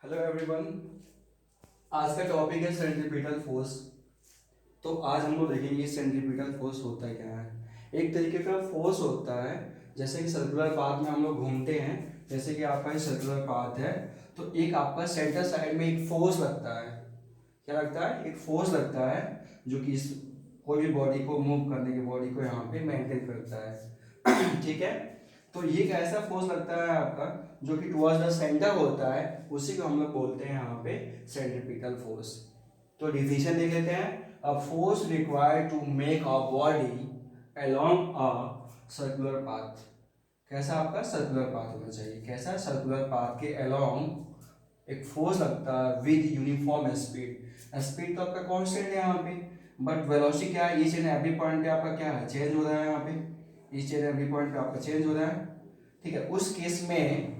Hello everyone. आज का topic है सेंट्रीपिटल फोर्स। तो आज हम लोग देखेंगे सेंट्रीपिटल फोर्स होता क्या है। एक तरीके का फोर्स होता है, जैसे कि सर्कुलर पाथ में हम लोग घूमते हैं। जैसे कि आपका ये सर्कुलर पाथ है, तो एक आपका सेंटर साइड में एक फोर्स लगता है। क्या लगता है? एक फोर्स लगता है, जो कि इस कोई भी बॉडी को मूव करने की बॉडी को यहाँ पे मेंटेन करता है। ठीक है। तो ये एक ऐसा फोर्स लगता है आपका, जो कि टुवर्ड्स द सेंटर होता है, उसी को हम लोग बोलते हैं यहाँ पे सेंट्रीपिटल फोर्स। तो डिफिनेशन देख लेते हैं। A force required to make a body along a circular path. कैसा आपका सर्कुलर पाथ होना चाहिए? कैसा सर्कुलर पाथ के अलोंग एक फोर्स लगता है विद यूनिफॉर्म स्पीड। स्पीड तो आपका कांस्टेंट है यहाँ पे, बट वेलोसिटी क्या है? ईच एंड एवरी पॉइंट पे आपका क्या है? चेंज हो रहा है यहाँ पे। ईच एंड एवरी पॉइंट पे आपका चेंज हो रहा है। ठीक है। उस केस में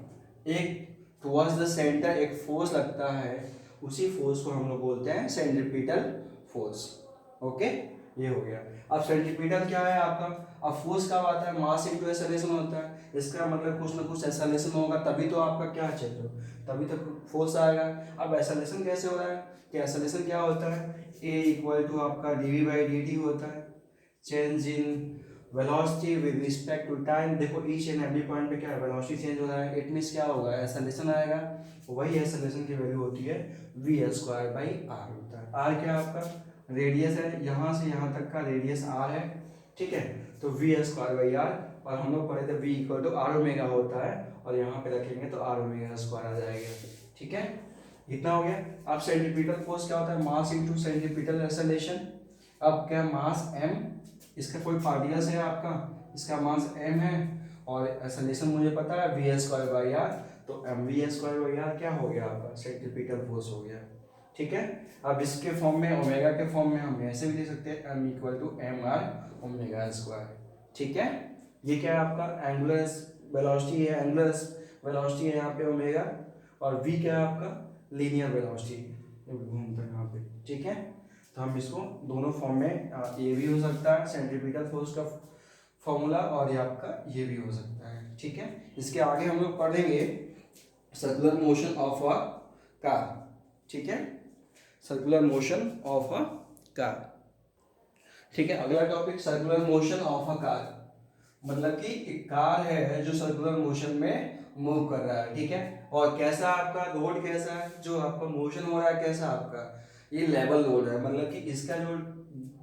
एक टुवर्ड्स द सेंटर एक फोर्स लगता है, उसी फोर्स को हम लोग बोलते हैं सेंट्रीपिटल फोर्स। ओके, ये हो गया। अब सेंट्रीपिटल क्या है आपका? अब फोर्स कब आता है? मास इनटू एक्सेलरेशन होता है। इसका मतलब कुछ ना कुछ एक्सेलरेशन होगा, तभी तो आपका क्या चाहिए, तभी तो फोर्स आएगा। अब एक्सेलरेशन कैसे हो रहा है? कि एक्सेलरेशन क्या होता है? ए इक्वल टू आपका dv बाई dt होता है। Change in velocity with respect to time. देखो ईच एंड एवरी पॉइंट पे क्या है? वेलोसिटी चेंज हो रहा है। इट मीन्स क्या होगा? एक्सेलरेशन आएगा। वही एक्सेलरेशन की वैल्यू होती है वी स्क्वायर बाई आर होता है। आर क्या आपका? रेडियस है, यहाँ से यहाँ तक का रेडियस आर है। ठीक है। तो वी स्क्वायर बाई आर, और हम लोग पढ़े थे V equal to R omega होता है, और यहाँ पे रखेंगे तो आर ओमेगा स्क्वायर आ जाएगा। ठीक है, इतना हो गया। अब सेंट्रीपिटल फोर्स क्या होता है? Mass into centripetal acceleration. अब क्या? मास m, इसका कोई पार्टिकल्स है आपका, इसका मास m है, और एक्सेलरेशन मुझे पता है वी स्क्वायर बाई आर। तो M V square by R क्या हो गया आपका? सेंट्रीपिटल फोर्स हो गया। ठीक है। अब इसके फॉर्म में, ओमेगा के फॉर्म में हम ऐसे भी दे सकते हैं, m equal to M R omega square. ठीक है। ये क्या है आपका? एंगुलर वेलोसिटी है, एंगुलर वेलोसिटी है यहाँ पे ओमेगा, और v क्या है आपका? लीनियर वेलोसिटी घूमता है यहाँ पे। ठीक है। तो हम इसको दोनों फॉर्म में, ये भी हो सकता है सेंट्रीपिटल फोर्स का फॉर्मूला, और ये आपका ये भी हो सकता है। ठीक है। इसके आगे हम लोग पढ़ेंगे circular motion of a car. ठीक है, circular motion of a car. ठीक है। अगला topic circular motion of a car. मतलब कि एक कार है जो सर्कुलर मोशन में मूव कर रहा है। ठीक है। और कैसा आपका रोड कैसा है? जो आपका मोशन हो रहा है कैसा आपका? ये लेवल रोड है, मतलब कि इसका जो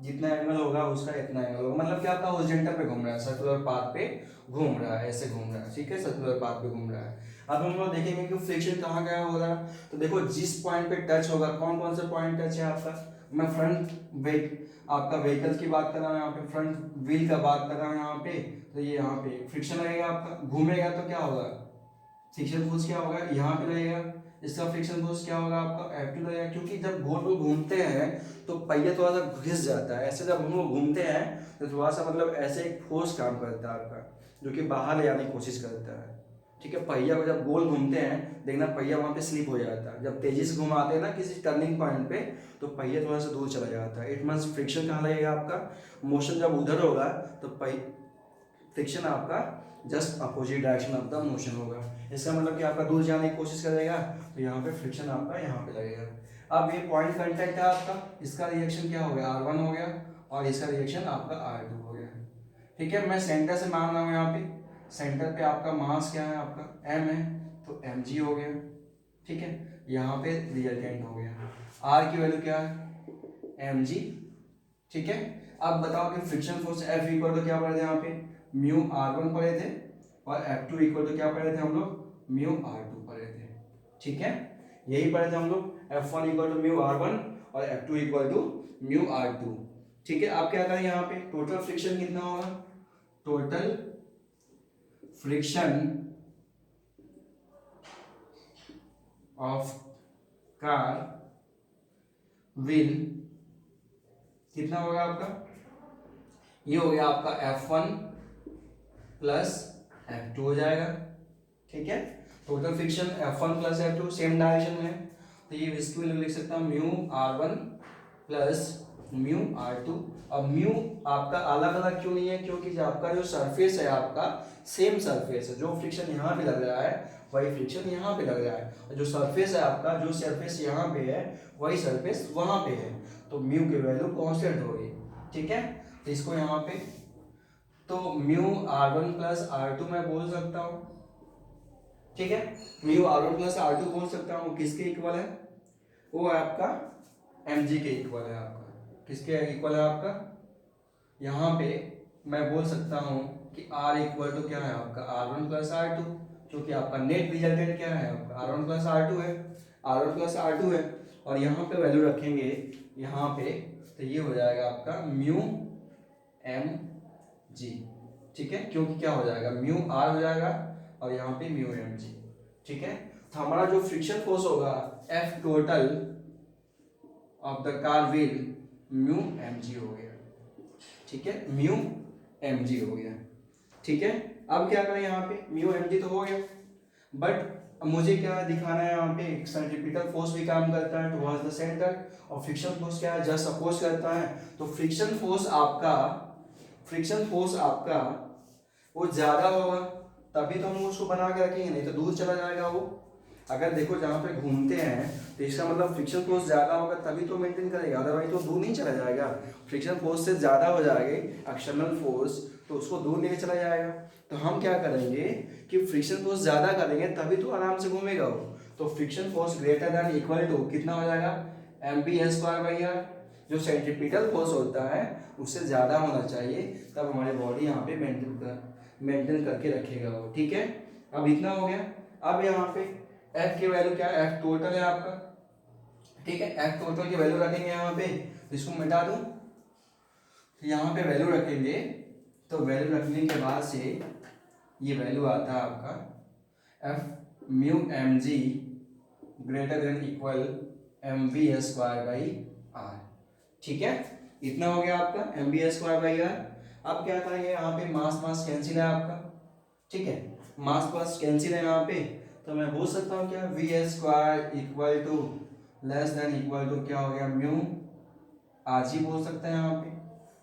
जितना एंगल होगा उसका इतना एंगल होगा। मतलब कि आपका हॉरिजॉन्टल पे घूम रहा है, सर्कुलर पाथ पे घूम रहा है, ऐसे घूम रहा है। ठीक है, सर्कुलर पाथ पे घूम रहा है। अब हम लोग देखेंगे कि फ्रिक्शन कहाँ कहाँ हो रहा है। तो देखो जिस पॉइंट पे टच होगा, कौन कौन से पॉइंट टच है आपका? मैं फ्रंट आपका व्हीकल की बात कर रहा हूँ यहाँ पे, फ्रंट व्हील का बात कर रहा हूँ यहाँ पे। तो ये यहाँ पे फ्रिक्शन लगेगा आपका, घूमेगा तो क्या होगा? फ्रिक्शन फोर्स क्या होगा? यहाँ पे लगेगा। इसका फ्रिक्शन फोर्स क्या होगा आपका? F2 लगेगा। क्योंकि जब गोल गोल घूमते हैं तो पहिया थोड़ा सा घिस जाता है। ऐसे जब हम लोग घूमते हैं तो थोड़ा सा मतलब ऐसे एक फोर्स काम करता है आपका, जो कि बाहर ले जाने की कोशिश करता है। ठीक है। पहिया को जब गोल घूमते हैं, देखना पहिया वहाँ पे स्लिप हो जाता है। जब तेजी से घुमाते हैं ना किसी टर्निंग पॉइंट पे, तो पहिया थोड़ा सा दूर चला जाता है। इट मीन्स फ्रिक्शन कहाँ लगेगा आपका? मोशन जब उधर होगा तो फ्रिक्शन आपका just opposite direction of the motion होगा। इसका मतलब कि आपका दूर जाने की कोशिश करेगा, तो यहाँ पे फ्रिक्शन आपका यहाँ पे लगेगा। अब ये पॉइंट कांटेक्ट है आपका, इसका रिएक्शन क्या हो गया? R1 हो गया, और इसका रिएक्शन आपका R2 हो गया। ठीक है। मैं सेंटर से मान रहा हूँ यहाँ पे, सेंटर पे आपका मास क्या है? आपका m है, तो mg हो गया। ठीक है। यहाँ पे रिएक्टेंट हो गया, r की वैल्यू क्या है? mg। ठीक है। अब बताओ कि friction force F equal to क्या पढ़े थे यहाँ पे? म्यू R1 पढ़े थे, और F2 इक्वल टू क्या पढ़े थे हम लोग? म्यू R2 पढ़े थे। ठीक है, यही पढ़े थे हम लोग। F1 equal to mu R1 और F2 equal to mu R2। ठीक है। आप क्या करें यहाँ पे? टोटल फ्रिक्शन कितना होगा? Total friction of car will कितना होगा आपका? ये हो गया आपका F1 प्लस F2 हो जाएगा। ठीक है। Total friction F1 plus F2 same direction में है, तो ये इसकी वैल्यू लिख सकता हूँ mu R1 plus mu R2। अब म्यू आपका अलग अलग क्यों नहीं है, क्योंकि जो आपका जो सरफेस है आपका सेम सरफेस है, जो फ्रिक्शन यहाँ पे लग रहा है वही फ्रिक्शन यहाँ पे लग रहा है, और जो सरफेस है आपका, जो सरफेस यहाँ पे है वही सरफेस वहाँ पे है, तो म्यू की वैल्यू कांस्टेंट होगी। ठीक है, तो इसको यहाँ पे तो म्यू R1 प्लस R2 मैं बोल सकता हूँ। ठीक है, म्यू R1 प्लस R2 बोल सकता हूँ, किसके इक्वल है, वो है आपका mg के इक्वल है। आपका किसके इक्वल है, आपका यहाँ पे मैं बोल सकता हूँ कि R इक्वल टू क्या है आपका R1 प्लस R2, क्योंकि आपका नेट रिजल्टेंट क्या है आपका R1 प्लस R2 है, R1 प्लस R2 है, और यहाँ पे वैल्यू रखेंगे यहाँ पे, तो ये हो जाएगा आपका म्यू mg। ठीक है, क्योंकि क्या हो जाएगा म्यू R हो जाएगा और यहाँ पे म्यू mg। ठीक है, तो हमारा जो फ्रिक्शन फोर्स होगा F total of the car wheel mu mg हो गया। ठीक है, म्यू mg हो गया। ठीक है, अब क्या करें, यहाँ पे म्यू mg तो हो गया, बट मुझे क्या दिखाना है, यहाँ पे सेंट्रीपिटल फोर्स भी काम करता है टुवर्ड्स द सेंटर, और फ्रिक्शन फोर्स क्या है, जस्ट अपोज करता है। तो फ्रिक्शन फोर्स आपका वो ज्यादा होगा, तभी तो हम उसको बना के रखेंगे, नहीं तो दूर चला जाएगा वो। अगर देखो जहाँ पे घूमते हैं तो इसका मतलब फ्रिक्शन फोर्स ज्यादा होगा तभी तो मेंटेन करेगा, अदरवाइज तो दूर नहीं चला जाएगा। फ्रिक्शन फोर्स से ज्यादा हो जाएगा एक्सटर्नल फोर्स, तो उसको दूर लेके चला जाएगा। तो हम क्या करेंगे कि फ्रिक्शन फोर्स ज्यादा करेंगे तभी तो आराम से घूमेगा वो। तो friction force greater than equal to कितना हो जाएगा, mb²/r। जो सेंट्रीपिटल फोर्स होता है उससे ज्यादा होना चाहिए, तब हमारी बॉडी यहाँ पे मेंटेन करके रखेगा वो। ठीक है, अब इतना हो गया। अब यहाँ पे F की वैल्यू क्या है, F टोटल है आपका। ठीक है, F टोटल की वैल्यू रखेंगे यहाँ पे, इसको मिटा दूं, यहाँ पे वैल्यू रखेंगे, तो वैल्यू रखने के बाद से ये वैल्यू आता है आपका F mu mg greater than equal mv²/r। ठीक है, इतना हो गया आपका mv²/r। अब क्या करेंगे, यहाँ पे मास कैंसिल है आपका। ठीक है, मास कैंसिल है यहाँ पे, तो मैं बोल सकता हूँ क्या v² equal to less than equal to क्या हो गया म्यू rg बोल सकते हैं यहाँ पे।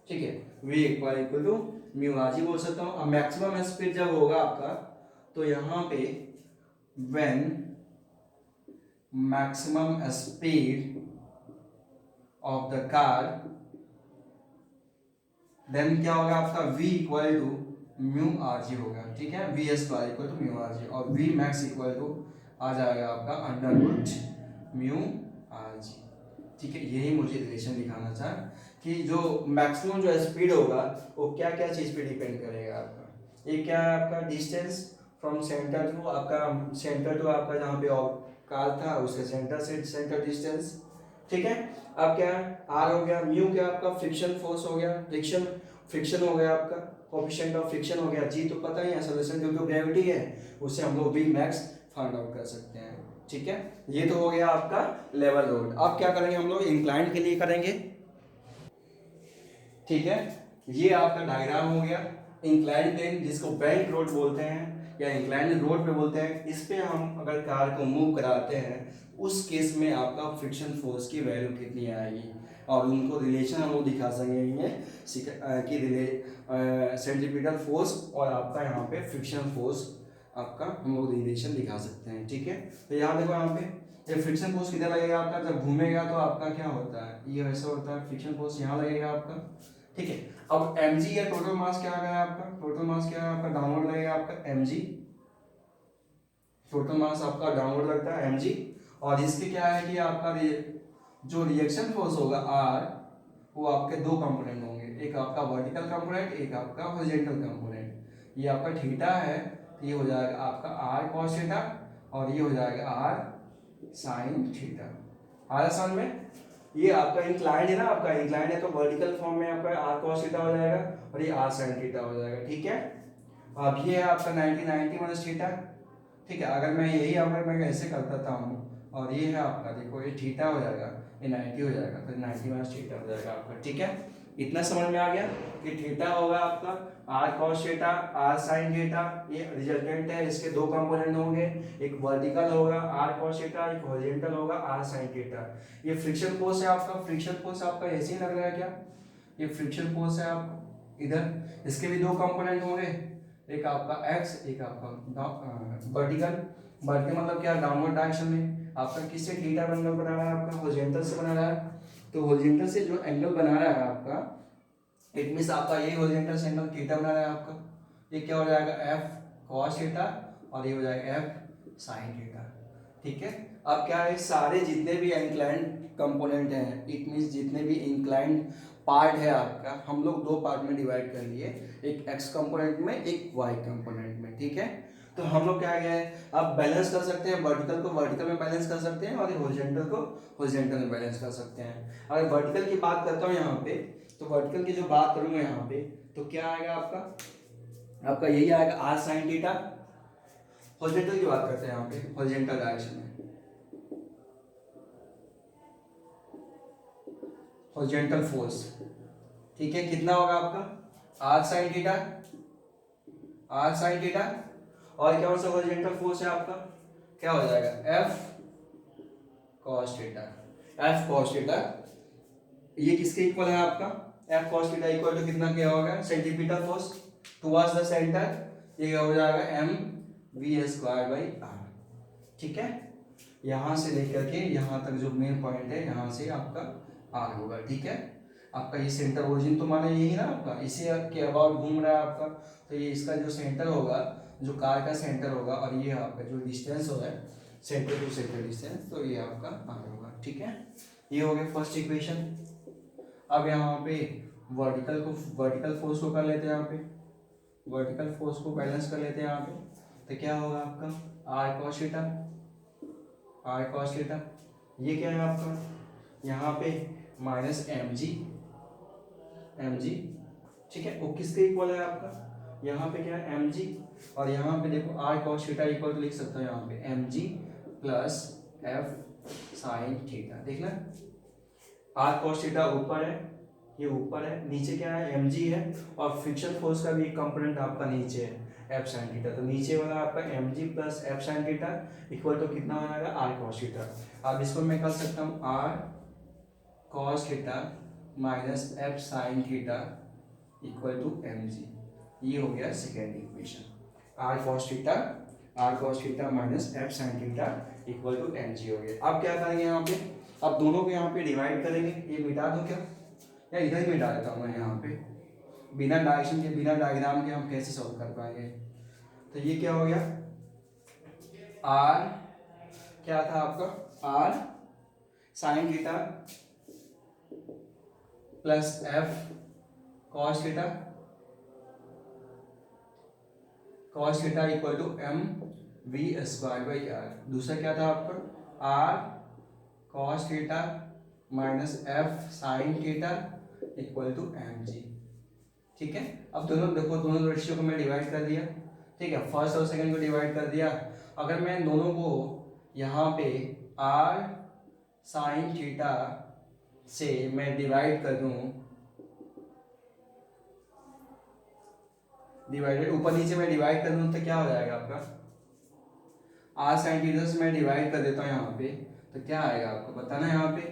ठीक है, v equal to mu rg बोल सकता हूँ। अब मैक्सिमम स्पीड जब होगा आपका, तो यहाँ पे when maximum speed of the car, then क्या होगा आपका v equal to mu rg होगा। ठीक है, v² equal to mu rg, और v मैक्स इक्वल टू आ जाएगा आपका अंडर म्यू rg। ठीक है, यही मुझे रिलेशन दिखाना था कि जो मैक्सिमम जो स्पीड होगा वो क्या क्या चीज पे डिपेंड करेगा आपका। एक क्या है आपका डिस्टेंस फ्रॉम सेंटर टू आपका जहाँ पे कार था उसके सेंटर से सेंटर डिस्टेंस। ठीक है, अब क्या है आर हो गया, म्यू क्या आपका फ्रिक्शन फोर्स हो गया, फ्रिक्शन हो गया आपका, कोएफिशिएंट ऑफ फ्रिक्शन हो गया, जी तो पता ही है एक्सेलरेशन ड्यू टू ग्रेविटी है, उससे हम लोग वी मैक्स फाइंड आउट कर सकते हैं। ठीक है, ये तो हो गया आपका लेवल रोड। अब क्या करेंगे हम लोग इंक्लाइंड के लिए करेंगे। ठीक है, ये आपका डायग्राम हो गया इंक्लाइंड प्लेन, जिसको बैंक रोड बोलते हैं या इंक्लाइंड रोड पे बोलते हैं। इस पे हम अगर कार को मूव कराते हैं उस केस में आपका फ्रिक्शन फोर्स की वैल्यू कितनी आएगी, और उनको रिलेशन हम लोग दिखा सकेंगे कि सेंट्रीपिटल फोर्स और आपका यहाँ पे फ्रिक्शन फोर्स आपका हम लोग रिलेशन दिखा सकते हैं। ठीक है, तो यहाँ देखो यहाँ पे ये फ्रिक्शन फोर्स कितना लगेगा आपका, जब घूमेगा तो आपका क्या होता है, ये वैसा होता है, फ्रिक्शन फोर्स यहाँ लगेगा आपका। ठीक है, अब mg या टोटल मास क्या आ गया आपका, टोटल मास क्या है आपका डाउनवर्ड लगेगा आपका mg, टोटल मास आपका डाउनवर्ड लगता है mg। और इसके क्या है कि आपका जो रिएक्शन फोर्स होगा r, वो आपके दो कंपोनेंट होंगे, एक आपका वर्टिकल कंपोनेंट, एक आपका हॉरिजॉन्टल कंपोनेंट। ये आपका थीटा है, तो ये हो जाएगा आपका r cos थीटा, और ये हो जाएगा r sin थीटा। आसान में ये आपका इंक्लाइंड है ना, आपका इंक्लाइंड है तो वर्टिकल फॉर्म में आपका r cos थीटा हो जाएगा और ये r sin थीटा हो जाएगा। ठीक है, अब ये है आपका 90 माइनस थीटा। ठीक है, अगर मैं ऐसे कर देता हूँ, और ये है आपका देखो ये थीटा हो जाएगा, ये 90 हो जाएगा, तो 90 माइनस थीटा हो जाएगा आपका। ठीक है, इतना समझ में आ गया कि थीटा होगा आपका R cos theta R sine theta, ये रिजल्टेंट है, इसके दो कंपोनेंट होंगे, एक वर्टिकल होगा आर कॉस थीटा, एक हॉरिजॉन्टल होगा आर साइन थीटा। ये फ्रिक्शन फोर्स है आपका, फ्रिक्शन फोर्स आपका ऐसे ही लग रहा है क्या, ये फ्रिक्शन फोर्स है आपका इधर, इसके भी दो कंपोनेंट होंगे, एक आपका एक्स एक आपका वर्टिकल, वर्टिकल मतलब क्या डाउनवर्ड डायरेक्शन में, आपका किससे थीटा एंगल बना रहा है आपका हॉरिजॉन्टल से बना रहा है, तो हॉरिजॉन्टल से जो एंगल बना रहा है आपका, इट मीन्स आपका यही हॉरिजॉन्टल से एंगल थीटा बना रहा है आपका, ये क्या हो जाएगा एफ कॉस थीटा और ये हो जाएगा एफ साइन थीटा। ठीक है, अब क्या है सारे जितने भी इंक्लाइंड कंपोनेंट हैं, इट मीन्स जितने भी इंक्लाइंड पार्ट है आपका, हम लोग दो पार्ट में डिवाइड कर लिए, एक एक्स कंपोनेंट में एक वाई कंपोनेंट में। ठीक है, तो हम लोग क्या है अब बैलेंस कर सकते हैं, वर्टिकल को वर्टिकल में बैलेंस कर सकते हैं और हॉरिजॉन्टल को हॉरिजॉन्टल में बैलेंस कर सकते हैं। अगर वर्टिकल की बात करता हूँ यहाँ पे, तो वर्टिकल की जो बात करूँगा यहाँ पे, तो क्या आएगा आपका, आपका यही आएगा आर साइन थीटा। हॉरिजॉन्टल की बात करते हैं यहाँ पे, हॉरिजॉन्टल डायरेक्शन में हॉरिजॉन्टल फोर्स, ठीक है, कितना होगा आपका R sine theta, R sine theta, और क्या सा हॉरिजॉन्टल फोर्स है आपका, क्या हो जाएगा F cos theta, F cos theta, ये किसके इक्वल है आपका, F cos theta equal to कितना क्या होगा centimetre force towards the centre, ये हो जाएगा M V square by R. ठीक है, यहाँ से लेकर के यहाँ तक जो मेन पॉइंट है यहाँ से आपका आर होगा। ठीक है, आपका ये सेंटर ओरिजिन तो माने यही ना आपका, इसी के अबाउट घूम रहा है आपका, तो ये इसका जो सेंटर होगा, जो कार का सेंटर होगा, और ये आपका जो डिस्टेंस होगा सेंटर टू सेंटर डिस्टेंस, तो ये आपका आर होगा। ठीक है, ये हो गया फर्स्ट इक्वेशन। अब यहाँ पे वर्टिकल फोर्स को कर लेते हैं, यहाँ पे वर्टिकल फोर्स को बैलेंस कर लेते हैं यहाँ पे, तो क्या होगा आपका R cos theta, R cos theta, ये क्या है आपका यहाँ पे minus M G, M G. ठीक है, वो किसके इक्वल है आपका, यहाँ पे क्या है एम जी, और यहाँ पे देखो आर कॉस थीटा इक्वल तो लिख सकते हो यहाँ पे M G plus F sine theta. देखना आर कॉस थीटा ऊपर है, ये ऊपर है, नीचे क्या है एम जी है, और फ्रिक्शन फोर्स का भी एक कंपोनेंट आपका नीचे है एफ साइन थीटा, तो नीचे वाला आपका M G plus F sine theta equal तो कितना हो जाएगा आर कॉस थीटा। अब इसको मैं कर सकता हूँ R cos theta minus F sine theta equal to M G, ये हो गया second equation, R cos theta minus F sine theta equal to M G हो गया। अब क्या करेंगे यहाँ पे, अब दोनों को यहाँ पे डिवाइड करेंगे, ये मिटा दो क्या, या इधर ही मिटा देता हूँ मैं यहाँ पे, बिना डायरेक्शन के बिना डायग्राम के हम कैसे सॉल्व कर पाएंगे। तो ये क्या हो गया आर, क्या था आपका R sine theta plus F cos theta, cos theta equal to M V square by R, दूसरा क्या था आपका R cos theta minus F sine theta equal to M G. ठीक है, अब दोनों देखो, दोनों रेशियो को मैं डिवाइड कर दिया। ठीक है, फर्स्ट और सेकंड को डिवाइड कर दिया। अगर मैं दोनों को यहाँ पे आर साइन थीटा से मैं डिवाइड कर दूँ, डिवाइडेड ऊपर नीचे मैं डिवाइड कर दूँ, तो क्या हो जाएगा आपका आर साइन थीटा से मैं डिवाइड कर देता हूँ यहाँ पे, तो क्या आएगा आपको बताना है यहाँ पे,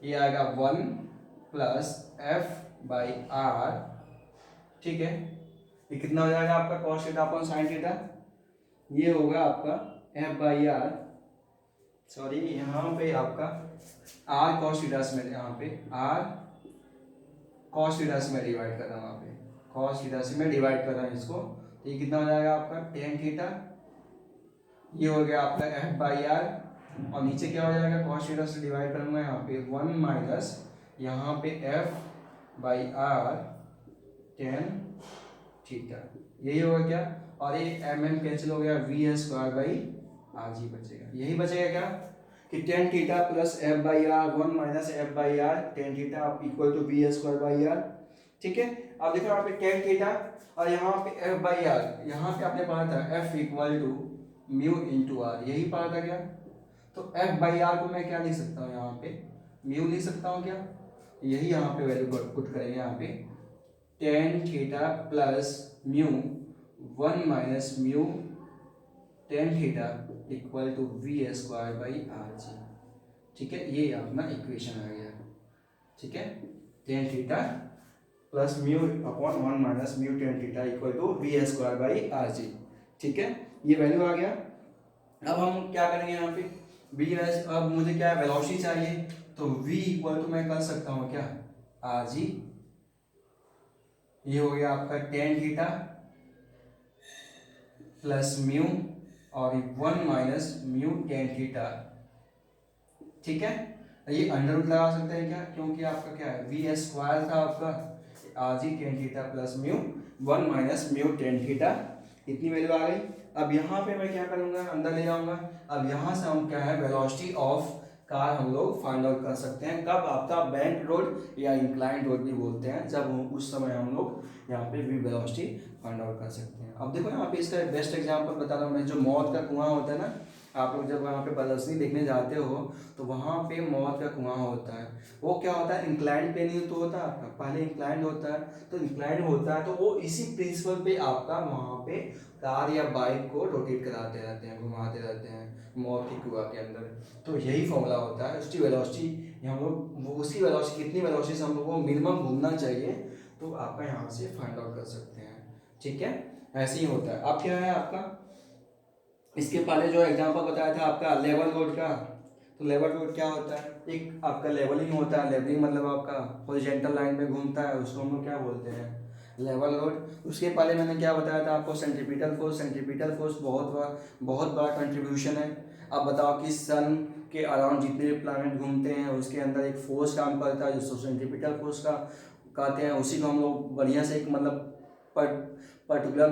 ये आएगा 1 प्लस एफ बाई आर। ठीक है, ये कितना हो जाएगा आपका cos theta upon sine theta, ये होगा आपका एफ बाई आर, सॉरी यहाँ पे आपका आर कॉस थीटा से मैं यहाँ पे आर कॉस थीटा से मैं डिवाइड कर रहा हूँ, यहाँ पे कॉस थीटा से मैं डिवाइड कर रहा हूँ इसको, तो ये कितना हो जाएगा आपका टेन थीटा, ये हो गया आपका एफ बाई आर, और नीचे क्या हो जाएगा कॉस थीटा से डिवाइड करूँगा यहाँ पे 1 माइनस यहाँ पे F by R tan theta, यही होगा क्या, और ये एम एम कैंसिल हो गया, V square by R G बचेगा, यही बचेगा क्या कि tan theta plus F by R 1 minus F by R tan theta equal to V square by R. ठीक है, अब देखो यहाँ पे टेन थीटा और यहाँ पे एफ बाई आर, यहाँ पे आपने पढ़ा था F equal to mu into R, यही पढ़ा था क्या, तो एफ बाई आर को मैं क्या लिख सकता हूँ यहाँ पे म्यू लिख सकता हूँ क्या, यही यहाँ पे वैल्यू पुट करेंगे यहाँ पे tan theta plus mu 1 - mu tan theta equal to v² / r। ठीक है, ये अपना इक्वेशन आ गया। ठीक है, tan theta plus mu upon 1 - mu tan theta equal to v² / r। ठीक है, ये वैल्यू आ गया। अब हम क्या करेंगे यहाँ पे v एस, अब मुझे क्या वेलोसिटी चाहिए, तो v इक्वल टू मैं कर सकता हूँ क्या r। ये हो गया आपका टेन थीटा प्लस म्यू और 1 - म्यू टेन थीटा। ठीक है, ये अंडर रूट लगा सकते हैं क्या, क्योंकि आपका क्या है v² था आपका r ten theta plus mu 1 - mu tan theta, इतनी वैल्यू आ गई। अब यहाँ पे मैं क्या करूँगा, अंदर ले जाऊँगा। अब यहाँ से हम क्या है वेलोसिटी ऑफ कार हम लोग फाइंड आउट कर सकते हैं, कब आपका बैंक रोड या इंक्लाइंड रोड भी बोलते हैं, जब उस समय हम लोग यहाँ पे भी वेलोसिटी फाइंड आउट कर सकते हैं। अब देखो यहाँ पे इसका बेस्ट एग्जांपल बता रहा हूँ मैं, जो मौत का कुआं होता है ना, आप लोग जब वहाँ पे प्रदर्शनी देखने जाते हो तो वहाँ पे मौत का कुआं होता है, वो क्या होता है इंक्लाइंड पे नहीं तो होता आपका, पहले इंक्लाइंड होता है, तो इंक्लाइंड होता है तो वो इसी प्रिंसिपल पे आपका वहाँ पे कार या बाइक को रोटेट कराते रहते हैं, घुमाते रहते हैं मौत के कुआं के अंदर। तो यही फॉर्मूला होता है उसकी वेलोसिटी, हम लोग उसकी वेलोसिटी कितनी वेलोसिटी से हम लोग को मिनिमम घूमना चाहिए, तो आपका यहाँ से फाइंड आउट कर सकते हैं। ठीक है, ऐसे ही होता है। अब क्या है आपका, इसके पहले जो एग्जांपल बताया था आपका लेवल रोड का, तो लेवल रोड क्या होता है, एक आपका लेवलिंग होता है, लेवलिंग मतलब आपका हॉरिजॉन्टल लाइन में घूमता है, उसको हम लोग क्या बोलते हैं लेवल रोड। उसके पहले मैंने क्या बताया था आपको सेंट्रीपिटल फोर्स, सेंट्रीपिटल फोर्स बहुत बड़ा कंट्रीब्यूशन है। अब बताओ कि सन के अराउंड जितने भी प्लैनेट घूमते हैं उसके अंदर एक फोर्स काम करता है जो सेंट्रीपिटल फोर्स का कहते हैं, उसी को हम लोग बढ़िया से एक मतलब पर्टिकुलर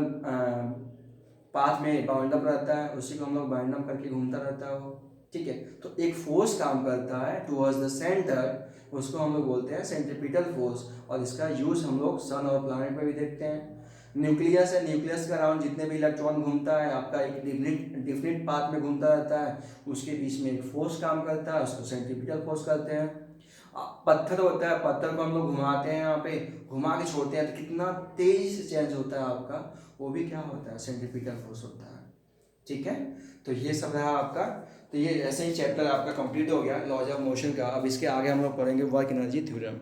पाथ में बाउंड अप रहता है, उसी को हम लोग बाउंड अप करके घूमता रहता है वो। ठीक है, तो एक फोर्स काम करता है टुवर्ड्स द सेंटर, उसको हम लोग बोलते हैं सेंट्रीपिटल फोर्स, और इसका यूज हम लोग सन और प्लैनेट में भी देखते हैं। न्यूक्लियस है, न्यूक्लियस के अराउंड जितने भी इलेक्ट्रॉन घूमता है आपका एक डिफरेंट पाथ में घूमता रहता है, उसके बीच में एक फोर्स काम करता है, उसको सेंट्रीपिटल फोर्स कहते हैं। पत्थर होता है, पत्थर को हम लोग घुमाते हैं, यहाँ पे घुमा के छोड़ते हैं तो कितना तेजी से चेंज होता है आपका, वो भी क्या होता है सेंट्रीपिटल फोर्स होता है। ठीक है, तो ये सब रहा आपका। तो ये ऐसे ही चैप्टर आपका कंप्लीट हो गया लॉज ऑफ मोशन का। अब इसके आगे हम लोग पढ़ेंगे वर्क एनर्जी थ्योरम।